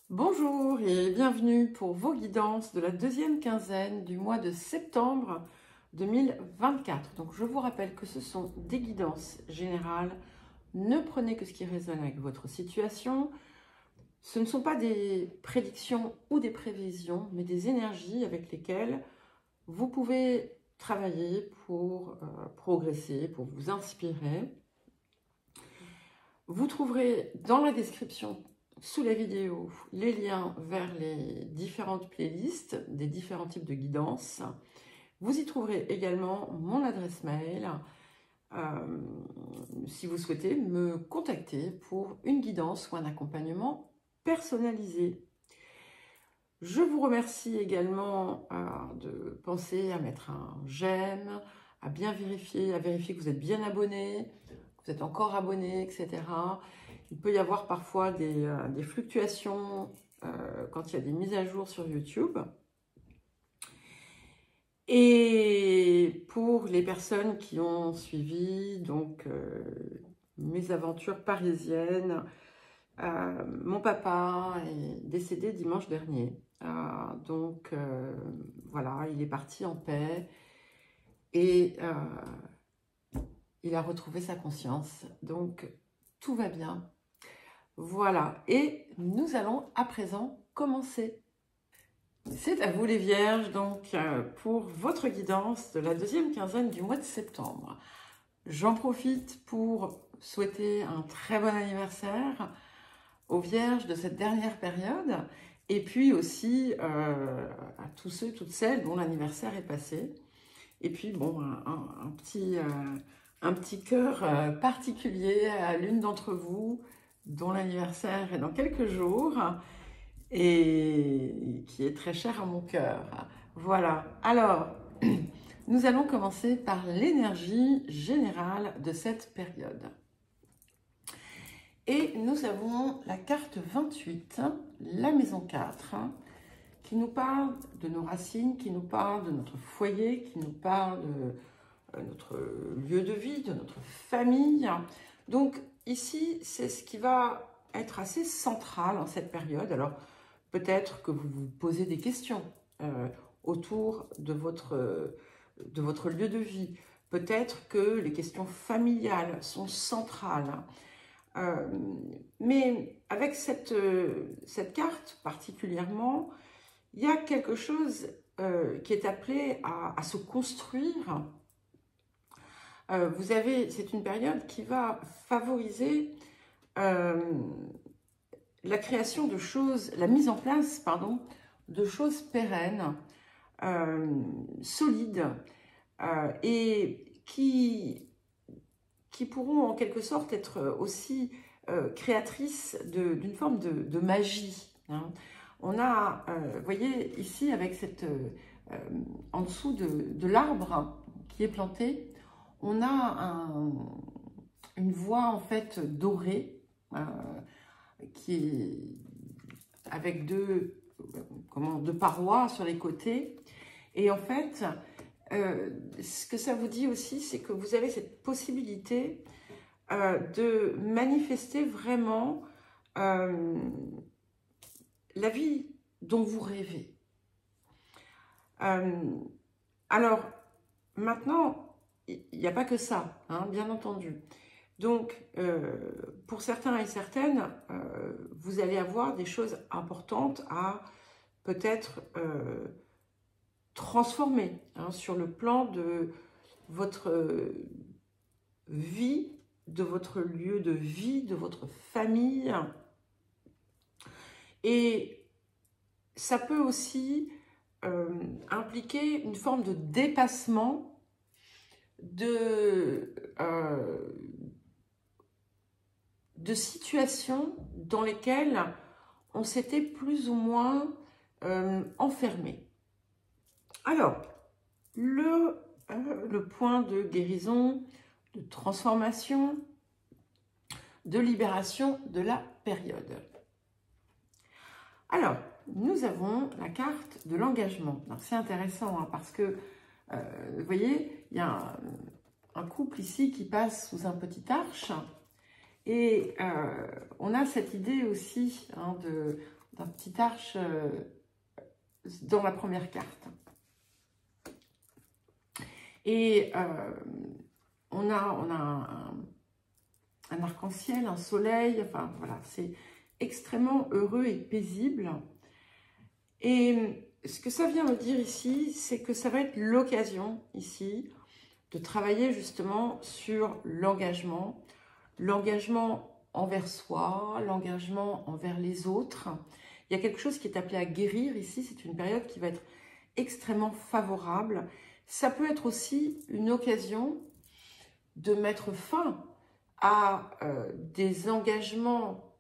Bonjour et bienvenue pour vos guidances de la deuxième quinzaine du mois de septembre 2024. Donc je vous rappelle que ce sont des guidances générales. Ne prenez que ce qui résonne avec votre situation. Ce ne sont pas des prédictions ou des prévisions, mais des énergies avec lesquelles vous pouvez travailler pour progresser, pour vous inspirer. Vous trouverez dans la description sous la vidéo les liens vers les différentes playlists des différents types de guidances. Vous y trouverez également mon adresse mail si vous souhaitez me contacter pour une guidance ou un accompagnement personnalisé. Je vous remercie également de penser à mettre un j'aime, à bien vérifier, que vous êtes bien abonné, que vous êtes encore abonné, etc. Il peut y avoir parfois des fluctuations quand il y a des mises à jour sur YouTube. Et pour les personnes qui ont suivi donc mes aventures parisiennes, mon papa est décédé dimanche dernier. Donc voilà, il est parti en paix et il a retrouvé sa conscience. Donc tout va bien. Voilà, et nous allons à présent commencer. C'est à vous les vierges, donc pour votre guidance de la deuxième quinzaine du mois de septembre. J'en profite pour souhaiter un très bon anniversaire aux vierges de cette dernière période, et puis aussi à tous ceux, toutes celles dont l'anniversaire est passé. Et puis bon, un petit cœur particulier à l'une d'entre vous, dont l'anniversaire est dans quelques jours et qui est très cher à mon cœur. Voilà, alors nous allons commencer par l'énergie générale de cette période. Et nous avons la carte 28, la maison 4, qui nous parle de nos racines, qui nous parle de notre foyer, qui nous parle de notre lieu de vie, de notre famille. Donc ici, c'est ce qui va être assez central en cette période. Alors peut-être que vous vous posez des questions autour de votre lieu de vie. Peut-être que les questions familiales sont centrales. Mais avec cette carte particulièrement, il y a quelque chose qui est appelé à se construire. C'est une période qui va favoriser la création de choses, la mise en place, pardon, de choses pérennes, solides, et qui pourront en quelque sorte être aussi créatrices d'une forme de magie. Hein. On a, vous voyez, ici, avec cette, en dessous de l'arbre qui est planté, on a une voie en fait dorée qui est avec deux parois sur les côtés. Et en fait, ce que ça vous dit aussi, c'est que vous avez cette possibilité de manifester vraiment la vie dont vous rêvez. Alors, maintenant, il n'y a pas que ça, hein, bien entendu. Donc, pour certains et certaines, vous allez avoir des choses importantes à peut-être transformer hein, sur le plan de votre vie, de votre lieu de vie, de votre famille. Et ça peut aussi impliquer une forme de dépassement de situations dans lesquelles on s'était plus ou moins enfermé. Alors, le point de guérison, de transformation, de libération de la période. Alors, nous avons la carte de l'engagement. C'est intéressant hein, parce que, vous voyez, il y a un couple ici qui passe sous un petit arche et on a cette idée aussi hein, petit arche dans la première carte. Et on a un arc-en-ciel, un soleil, enfin voilà, c'est extrêmement heureux et paisible. Et ce que ça vient me dire ici, c'est que ça va être l'occasion ici de travailler justement sur l'engagement envers soi, l'engagement envers les autres. Il y a quelque chose qui est appelé à guérir ici, c'est une période qui va être extrêmement favorable. Ça peut être aussi une occasion de mettre fin à des engagements,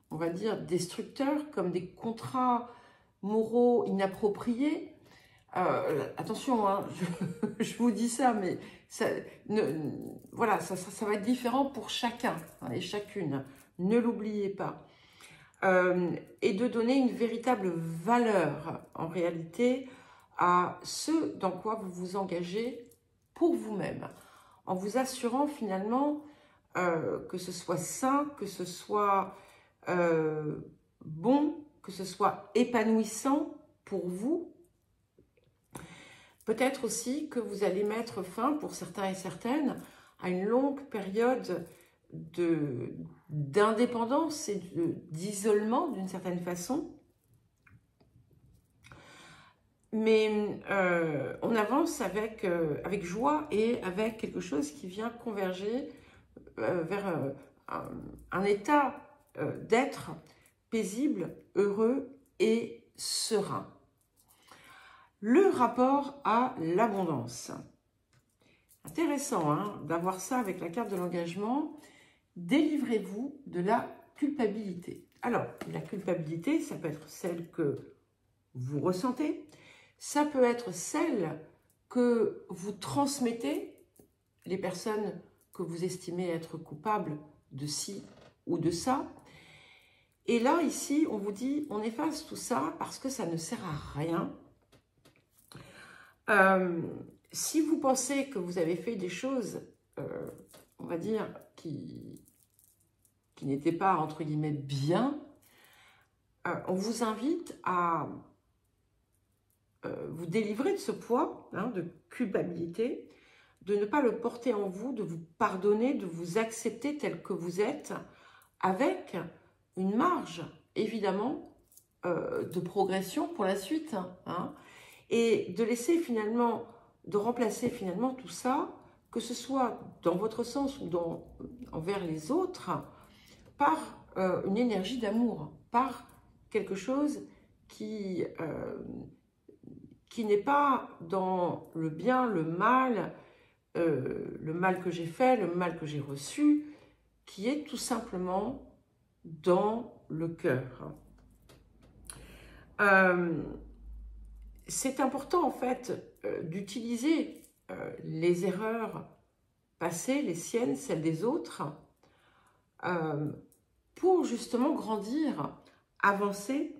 on va dire, destructeurs, comme des contrats moraux inappropriés. Attention, hein, je vous dis ça, mais ça, voilà, ça va être différent pour chacun hein, et chacune. Ne l'oubliez pas. Et de donner une véritable valeur, en réalité, à ce dans quoi vous vous engagez pour vous-même, en vous assurant finalement que ce soit sain, que ce soit bon, que ce soit épanouissant pour vous. Peut-être aussi que vous allez mettre fin, pour certains et certaines, à une longue période d'indépendance et d'isolement d'une certaine façon. Mais on avance avec joie et avec quelque chose qui vient converger vers un état d'être paisible, heureux et serein. Le rapport à l'abondance. Intéressant hein, d'avoir ça avec la carte de l'engagement. Délivrez-vous de la culpabilité. Alors, la culpabilité, ça peut être celle que vous ressentez. Ça peut être celle que vous transmettez, les personnes que vous estimez être coupables de ci ou de ça. Et là, ici, on vous dit, on efface tout ça parce que ça ne sert à rien. Si vous pensez que vous avez fait des choses, on va dire, qui n'étaient pas, entre guillemets, bien, on vous invite à vous délivrer de ce poids hein, de culpabilité, de ne pas le porter en vous, de vous pardonner, de vous accepter tel que vous êtes, avec une marge, évidemment, de progression pour la suite, hein, et de laisser finalement, de remplacer finalement tout ça, que ce soit dans votre sens ou envers les autres, par une énergie d'amour, par quelque chose qui n'est pas dans le bien, le mal que j'ai fait, le mal que j'ai reçu, qui est tout simplement dans le cœur. C'est important en fait d'utiliser les erreurs passées, les siennes, celles des autres, pour justement grandir, avancer,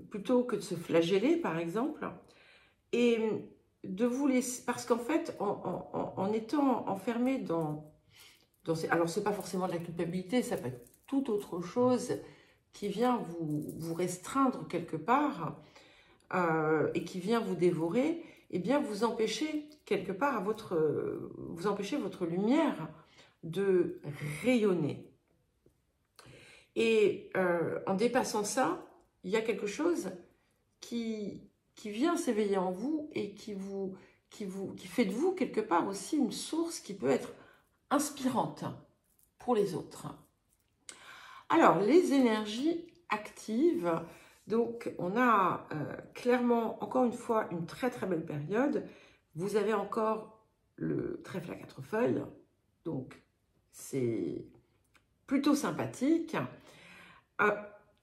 plutôt que de se flageller par exemple, et de vous laisser, parce qu'en fait en étant enfermé alors c'est pas forcément de la culpabilité, ça peut être toute autre chose qui vient vous restreindre quelque part et qui vient vous dévorer, et bien vous empêchez quelque part vous empêchez votre lumière de rayonner. Et en dépassant ça, il y a quelque chose qui vient s'éveiller en vous et qui fait de vous quelque part aussi une source qui peut être inspirante pour les autres. Alors, les énergies actives, donc on a clairement, encore une fois, une très très belle période. Vous avez encore le trèfle à 4 feuilles, donc c'est plutôt sympathique.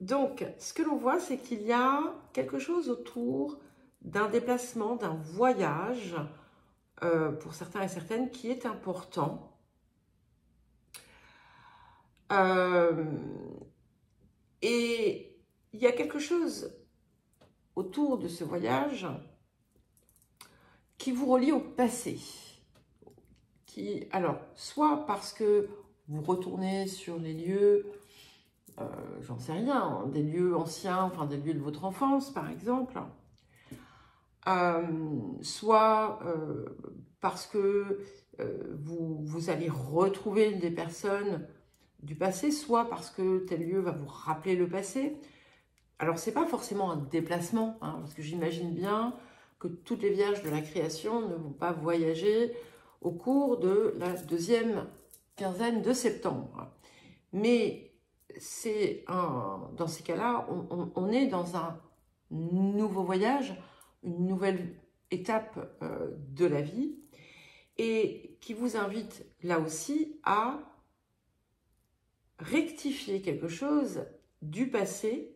Donc, ce que l'on voit, c'est qu'il y a quelque chose autour d'un déplacement, d'un voyage, pour certains et certaines, qui est important. Et il y a quelque chose autour de ce voyage qui vous relie au passé. Alors, soit parce que vous retournez sur les lieux j'en sais rien, hein, des lieux anciens, enfin des lieux de votre enfance par exemple, soit parce que vous allez retrouver des personnes du passé, soit parce que tel lieu va vous rappeler le passé. Alors, c'est pas forcément un déplacement, hein, parce que j'imagine bien que toutes les vierges de la création ne vont pas voyager au cours de la deuxième quinzaine de septembre. Mais dans ces cas-là, on est dans un nouveau voyage, une nouvelle étape de la vie, et qui vous invite là aussi à rectifier quelque chose du passé,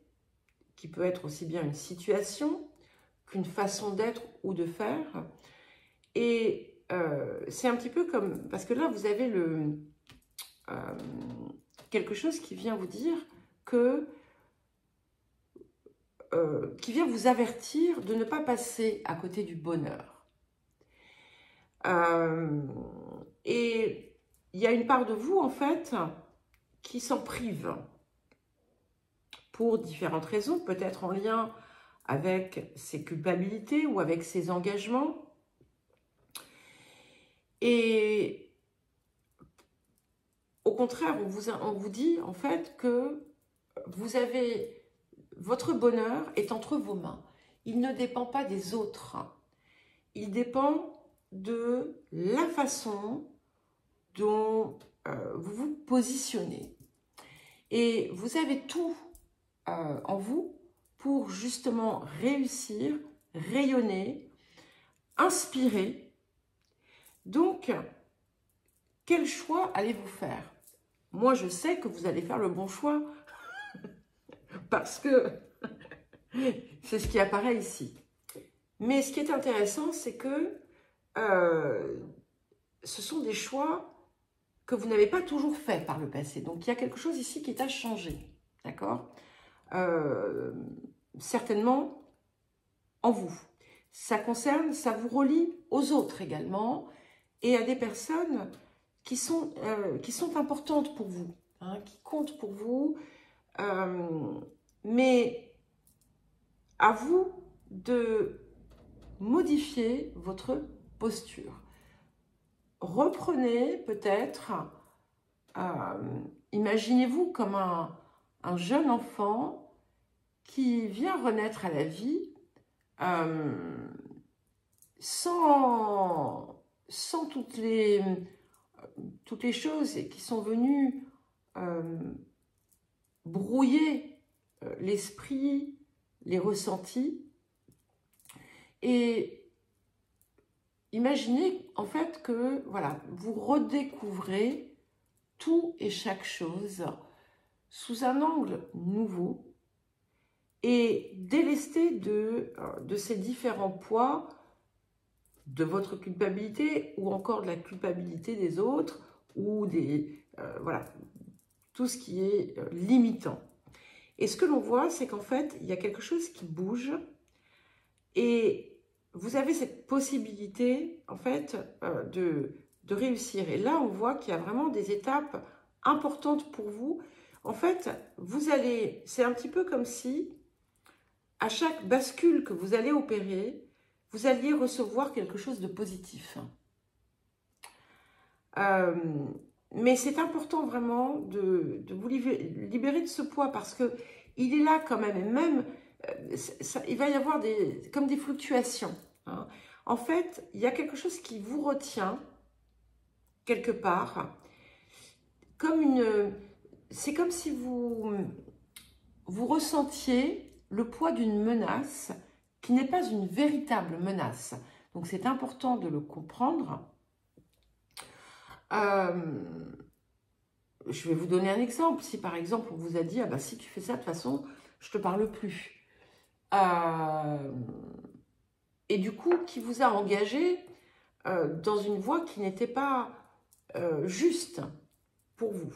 qui peut être aussi bien une situation qu'une façon d'être ou de faire. Et c'est un petit peu comme, parce que là vous avez quelque chose qui vient vous dire que, qui vient vous avertir de ne pas passer à côté du bonheur. Et il y a une part de vous en fait qui s'en prive pour différentes raisons, peut-être en lien avec ses culpabilités ou avec ses engagements. Et au contraire, on vous dit en fait que votre bonheur est entre vos mains. Il ne dépend pas des autres. Il dépend de la façon dont vous vous positionnez. Et vous avez tout en vous pour justement réussir, rayonner, inspirer. Donc, quel choix allez-vous faire? Moi, je sais que vous allez faire le bon choix parce que c'est ce qui apparaît ici. Mais ce qui est intéressant, c'est que ce sont des choix que vous n'avez pas toujours fait par le passé. Donc, il y a quelque chose ici qui t'a changé, d'accord? Certainement en vous. Ça vous relie aux autres également et à des personnes qui sont importantes pour vous, hein, qui comptent pour vous, mais à vous de modifier votre posture. Reprenez peut-être, imaginez-vous comme un jeune enfant qui vient renaître à la vie sans toutes les choses qui sont venues brouiller l'esprit, les ressentis. Et imaginez en fait que voilà, vous redécouvrez tout et chaque chose sous un angle nouveau et délesté de ces différents poids de votre culpabilité ou encore de la culpabilité des autres ou voilà, tout ce qui est limitant. Et ce que l'on voit, c'est qu'en fait, il y a quelque chose qui bouge et vous avez cette possibilité en fait de réussir. Et là, on voit qu'il y a vraiment des étapes importantes pour vous. En fait, c'est un petit peu comme si à chaque bascule que vous allez opérer, vous alliez recevoir quelque chose de positif. Mais c'est important vraiment de vous libérer de ce poids parce que il est là quand même. Et même, il va y avoir comme des fluctuations. Hein. En fait, il y a quelque chose qui vous retient quelque part. C'est comme si vous ressentiez le poids d'une menace qui n'est pas une véritable menace. Donc, c'est important de le comprendre. Je vais vous donner un exemple. Si par exemple, on vous a dit « Ah bah si tu fais ça, de toute façon, je ne te parle plus. » Et du coup, qui vous a engagé dans une voie qui n'était pas juste pour vous.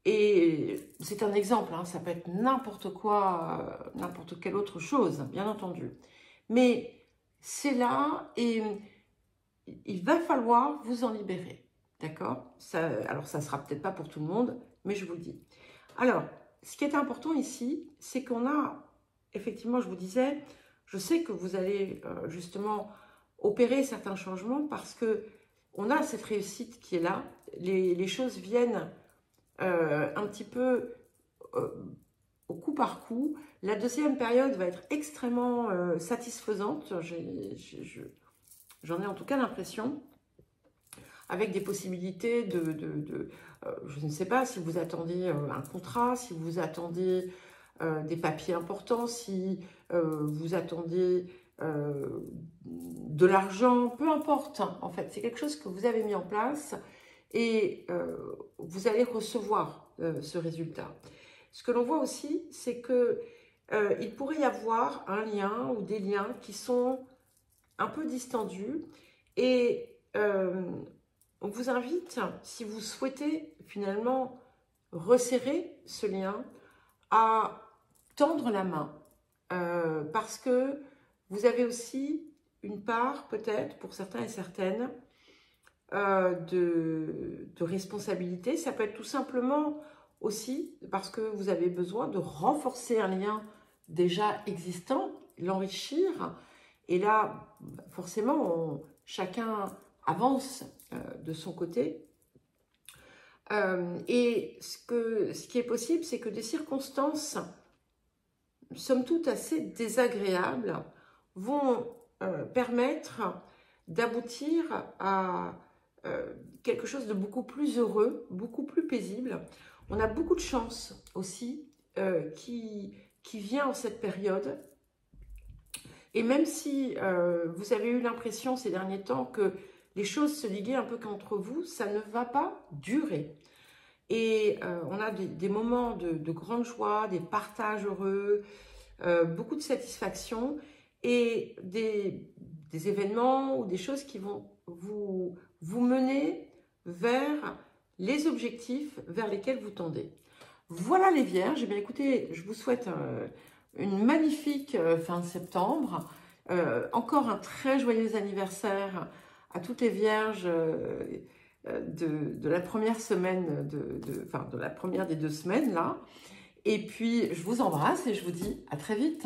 Et c'est un exemple, hein, ça peut être n'importe quoi, n'importe quelle autre chose, bien entendu. Mais c'est là et il va falloir vous en libérer, d'accord? Alors ça ne sera peut-être pas pour tout le monde, mais je vous le dis. Alors, ce qui est important ici, c'est qu'on a, effectivement, je vous disais, je sais que vous allez justement opérer certains changements parce que on a cette réussite qui est là. Les choses viennent un petit peu au coup par coup. La deuxième période va être extrêmement satisfaisante. J'en ai en tout cas l'impression, avec des possibilités je ne sais pas si vous attendiez un contrat, si vous attendiez des papiers importants, si vous attendiez de l'argent, peu importe, hein, en fait, c'est quelque chose que vous avez mis en place et vous allez recevoir ce résultat. Ce que l'on voit aussi, c'est que il pourrait y avoir un lien ou des liens qui sont un peu distendus et on vous invite, si vous souhaitez finalement resserrer ce lien, à tendre la main parce que vous avez aussi une part, peut-être, pour certains et certaines, de responsabilité. Ça peut être tout simplement aussi parce que vous avez besoin de renforcer un lien déjà existant, l'enrichir. Et là, forcément, chacun avance de son côté. Et ce qui est possible, c'est que des circonstances, somme toute assez désagréables, vont permettre d'aboutir à quelque chose de beaucoup plus heureux, beaucoup plus paisible. On a beaucoup de chance aussi qui vient en cette période. Et même si vous avez eu l'impression ces derniers temps que les choses se liguaient un peu contre vous, ça ne va pas durer. Et on a des moments de grande joie, des partages heureux, beaucoup de satisfaction et des événements ou des choses qui vont vous mener vers les objectifs vers lesquels vous tendez. Voilà les Vierges. Eh bien, écoutez, je vous souhaite une magnifique fin de septembre. Encore un très joyeux anniversaire à toutes les Vierges de la première semaine, de la première des 2 semaines là. Et puis, je vous embrasse et je vous dis à très vite.